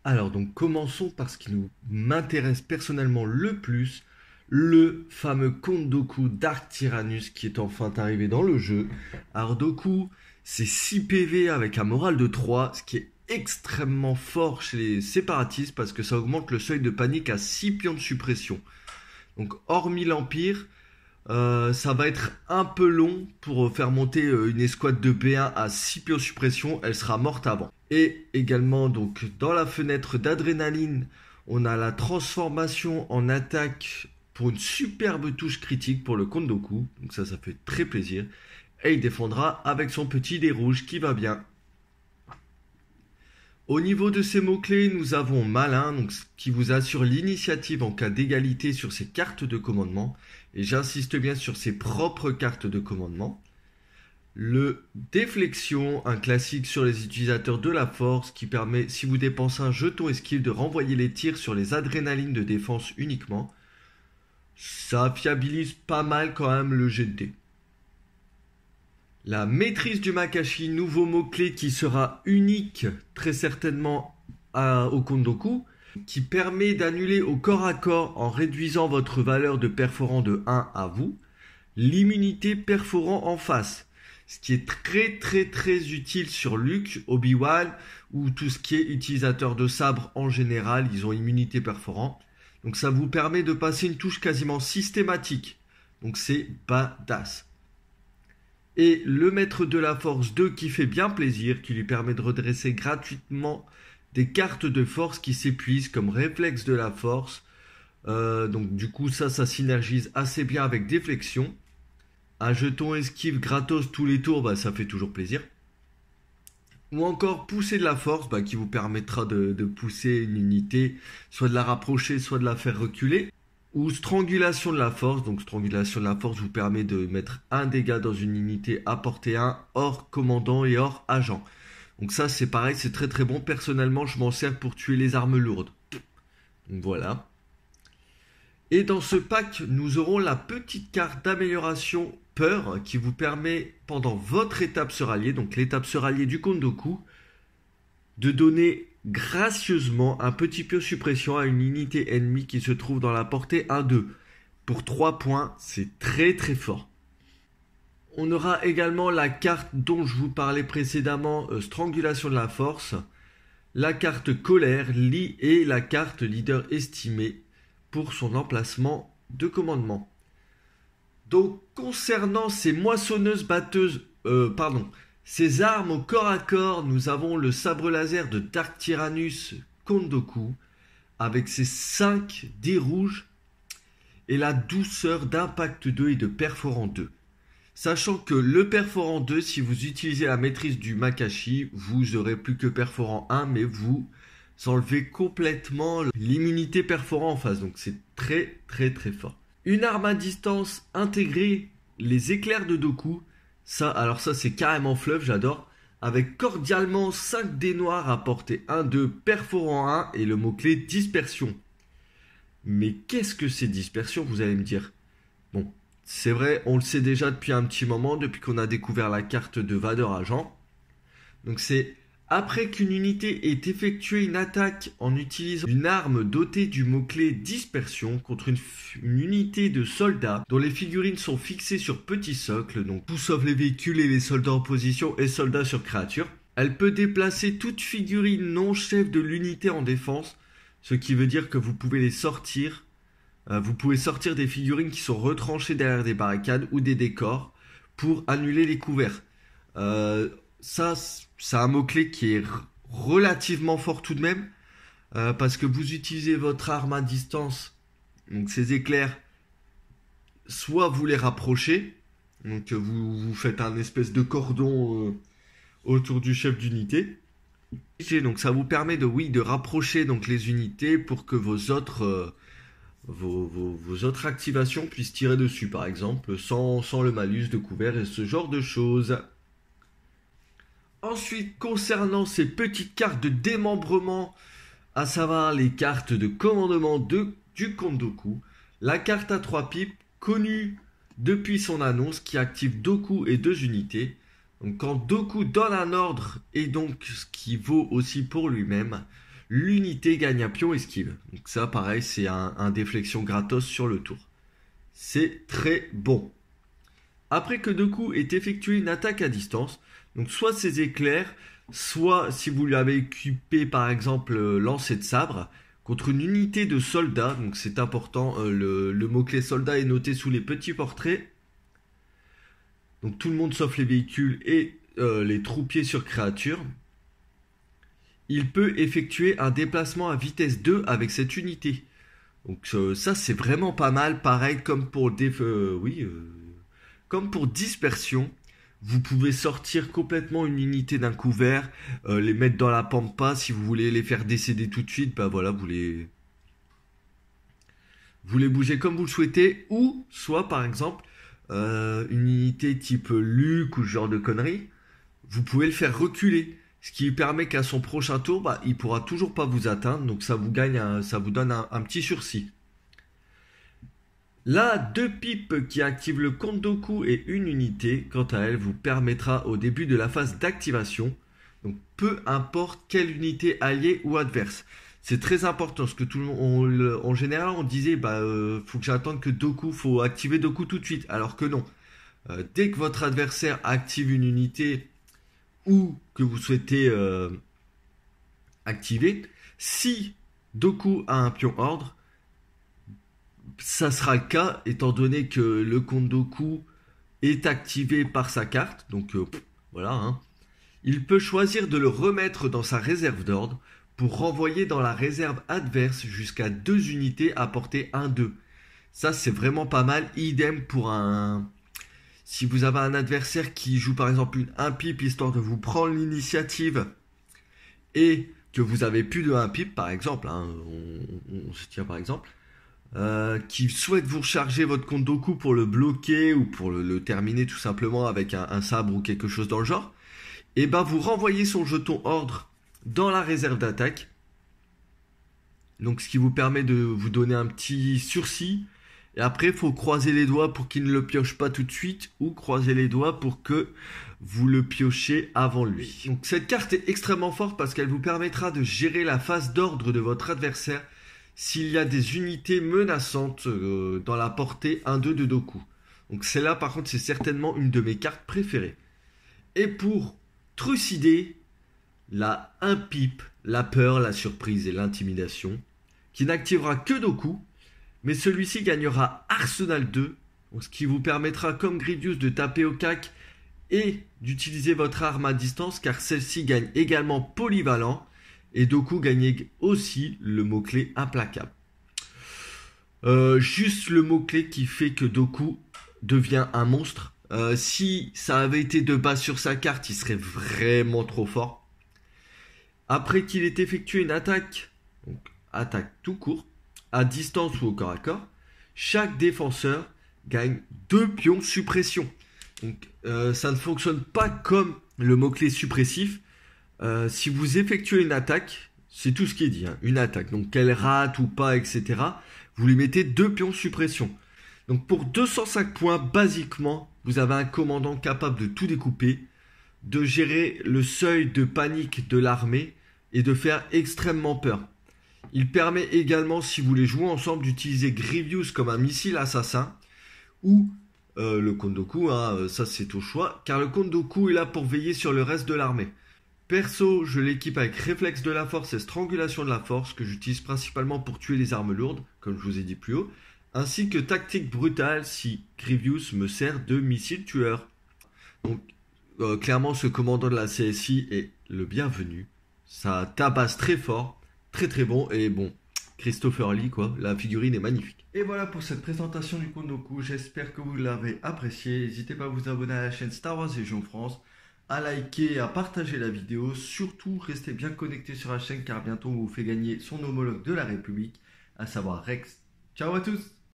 Alors donc commençons par ce qui m'intéresse personnellement le plus, le fameux Count Dooku Dark Tyrannus qui est enfin arrivé dans le jeu. Alors Dooku, c'est 6 PV avec un moral de 3, ce qui est extrêmement fort chez les séparatistes parce que ça augmente le seuil de panique à 6 pions de suppression. Donc hormis l'Empire, ça va être un peu long pour faire monter une escouade de P1 à 6 pions de suppression, elle sera morte avant. Et également donc dans la fenêtre d'adrénaline, on a la transformation en attaque pour une superbe touche critique pour le Count Dooku, donc ça fait très plaisir. Et il défendra avec son petit dé rouge qui va bien. Au niveau de ces mots-clés, nous avons Malin, donc, qui vous assure l'initiative en cas d'égalité sur ses cartes de commandement. Et j'insiste bien sur ses propres cartes de commandement. Le Déflexion, un classique sur les utilisateurs de la force qui permet, si vous dépensez un jeton esquive, de renvoyer les tirs sur les adrénalines de défense uniquement. Ça fiabilise pas mal quand même le jet de dés. La maîtrise du Makashi, nouveau mot-clé qui sera unique très certainement au Count Dooku, qui permet d'annuler au corps à corps en réduisant votre valeur de perforant de 1 à vous, l'immunité perforant en face. Ce qui est très utile sur Luke, Obi-Wan ou tout ce qui est utilisateur de sabre en général, ils ont immunité perforant. Donc ça vous permet de passer une touche quasiment systématique. Donc c'est badass. Et le maître de la force 2 qui fait bien plaisir, qui lui permet de redresser gratuitement des cartes de force qui s'épuisent comme réflexe de la force. Donc du coup ça synergise assez bien avec déflexion. Un jeton esquive gratos tous les tours, ça fait toujours plaisir. Ou encore pousser de la force, qui vous permettra de pousser une unité, soit de la rapprocher, soit de la faire reculer. Ou strangulation de la force, donc strangulation de la force vous permet de mettre un dégât dans une unité à portée 1, hors commandant et hors agent. Donc ça c'est pareil, c'est très bon, personnellement je m'en sers pour tuer les armes lourdes. Donc voilà. Et dans ce pack, nous aurons la petite carte d'amélioration peur qui vous permet pendant votre étape se rallier, donc l'étape se rallier du Count Dooku, de donner gracieusement un petit pion suppression à une unité ennemie qui se trouve dans la portée 1-2. Pour 3 points, c'est très fort. On aura également la carte dont je vous parlais précédemment, strangulation de la force, la carte colère, et la carte leader estimé pour son emplacement de commandement. Donc concernant ces moissonneuses batteuses, ces armes au corps à corps, nous avons le sabre laser de Dark Tyrannus Count Dooku avec ses 5 dés rouges et la douceur d'impact 2 et de perforant 2. Sachant que le perforant 2, si vous utilisez la maîtrise du Makashi, vous aurez plus que perforant 1, mais vous enlevez complètement l'immunité perforant en face. Donc c'est très fort. Une arme à distance intégrée, les éclairs de Dooku. Ça c'est carrément fleuve, j'adore. Avec cordialement 5 dés noirs à portée 1-2, perforant 1 et le mot-clé dispersion. Mais qu'est-ce que c'est dispersion, vous allez me dire? Bon, c'est vrai, on le sait déjà depuis un petit moment, depuis qu'on a découvert la carte de Vader Agent. Donc c'est après qu'une unité ait effectué une attaque en utilisant une arme dotée du mot-clé dispersion contre une unité de soldats dont les figurines sont fixées sur petit socle, donc tout sauf les véhicules et les soldats en position et soldats sur créature. Elle peut déplacer toute figurine non chef de l'unité en défense, ce qui veut dire que vous pouvez les sortir. Vous pouvez sortir des figurines qui sont retranchées derrière des barricades ou des décors pour annuler les couverts. Ça, c'est un mot-clé qui est relativement fort tout de même, parce que vous utilisez votre arme à distance, donc ces éclairs, soit vous les rapprochez, donc vous faites un espèce de cordon autour du chef d'unité, donc ça vous permet de rapprocher donc les unités pour que vos autres activations puissent tirer dessus, par exemple, sans le malus de couvert et ce genre de choses. Ensuite, concernant ces petites cartes de démembrement, à savoir les cartes de commandement du Count Dooku, la carte à 3 pipes, connue depuis son annonce, qui active Dooku et 2 unités. Donc quand Dooku donne un ordre, et donc ce qui vaut aussi pour lui-même, l'unité gagne un pion esquive. Donc ça pareil, c'est un déflexion gratos sur le tour. C'est très bon. Après que Doku ait effectué une attaque à distance, donc soit ses éclairs, soit si vous lui avez équipé par exemple lancer de sabre, contre une unité de soldats, donc c'est important, le mot-clé soldat est noté sous les petits portraits. Donc tout le monde sauf les véhicules et les troupiers sur créatures. Il peut effectuer un déplacement à vitesse 2 avec cette unité. Donc ça c'est vraiment pas mal, pareil comme pour comme pour dispersion. Vous pouvez sortir complètement une unité d'un couvert, les mettre dans la pampa, si vous voulez les faire décéder tout de suite, bah voilà, vous les bougez comme vous le souhaitez, ou soit par exemple, une unité type Luke ou ce genre de conneries, vous pouvez le faire reculer, ce qui permet qu'à son prochain tour, bah, il pourra toujours pas vous atteindre, donc ça vous donne un petit sursis. La 2 pipes qui active le compte Doku et une unité, quant à elle, vous permettra au début de la phase d'activation, donc peu importe quelle unité alliée ou adverse. C'est très important, parce que tout le monde, en général, on disait, faut que j'attende que Doku, faut activer Doku tout de suite, alors que non. Dès que votre adversaire active une unité ou que vous souhaitez activer, si Doku a un pion ordre, ça sera le cas, étant donné que le compte Doku est activé par sa carte. Donc voilà. Hein. Il peut choisir de le remettre dans sa réserve d'ordre pour renvoyer dans la réserve adverse jusqu'à 2 unités à portée 1-2. Ça, c'est vraiment pas mal. Idem pour si vous avez un adversaire qui joue par exemple une 1 pipe histoire de vous prendre l'initiative et que vous avez plus de 1 pipe par exemple, hein, on se tient par exemple, qui souhaite vous recharger votre compte Doku pour le bloquer ou pour le terminer tout simplement avec un sabre ou quelque chose dans le genre, et ben vous renvoyez son jeton ordre dans la réserve d'attaque. Donc ce qui vous permet de vous donner un petit sursis. Et après, il faut croiser les doigts pour qu'il ne le pioche pas tout de suite ou croiser les doigts pour que vous le piochez avant lui. Donc cette carte est extrêmement forte parce qu'elle vous permettra de gérer la phase d'ordre de votre adversaire s'il y a des unités menaçantes dans la portée 1-2 de Doku. Donc celle-là, par contre, c'est certainement une de mes cartes préférées. Et pour trucider la 1 pipe, la peur, la surprise et l'intimidation, qui n'activera que Doku, mais celui-ci gagnera Arsenal 2, donc ce qui vous permettra, comme Grievous, de taper au cac et d'utiliser votre arme à distance, car celle-ci gagne également polyvalent, et Doku gagne aussi le mot-clé implacable. Juste le mot-clé qui fait que Doku devient un monstre. Si ça avait été de base sur sa carte, il serait vraiment trop fort. Après qu'il ait effectué une attaque, donc attaque tout court, à distance ou au corps à corps, chaque défenseur gagne 2 pions suppression. Donc ça ne fonctionne pas comme le mot-clé suppressif. Si vous effectuez une attaque, c'est tout ce qui est dit, hein, une attaque, donc qu'elle rate ou pas, etc., vous lui mettez 2 pions suppression. Donc pour 205 points, basiquement, vous avez un commandant capable de tout découper, de gérer le seuil de panique de l'armée et de faire extrêmement peur. Il permet également, si vous voulez jouer ensemble, d'utiliser Grievous comme un missile assassin ou le compte Doku, hein, ça c'est au choix, car le compte Doku est là pour veiller sur le reste de l'armée. Perso, je l'équipe avec réflexe de la force et strangulation de la force, que j'utilise principalement pour tuer les armes lourdes, comme je vous ai dit plus haut, ainsi que tactique brutale si Grievous me sert de missile tueur. Donc clairement, ce commandant de la CSI est le bienvenu. Ça tabasse très fort, très très bon, et bon, Christopher Lee quoi, la figurine est magnifique. Et voilà pour cette présentation du compte Doku, j'espère que vous l'avez apprécié. N'hésitez pas à vous abonner à la chaîne Star Wars Légion France, à liker et à partager la vidéo. Surtout, restez bien connectés sur la chaîne car bientôt on vous fait gagner son homologue de la République, à savoir Rex. Ciao à tous!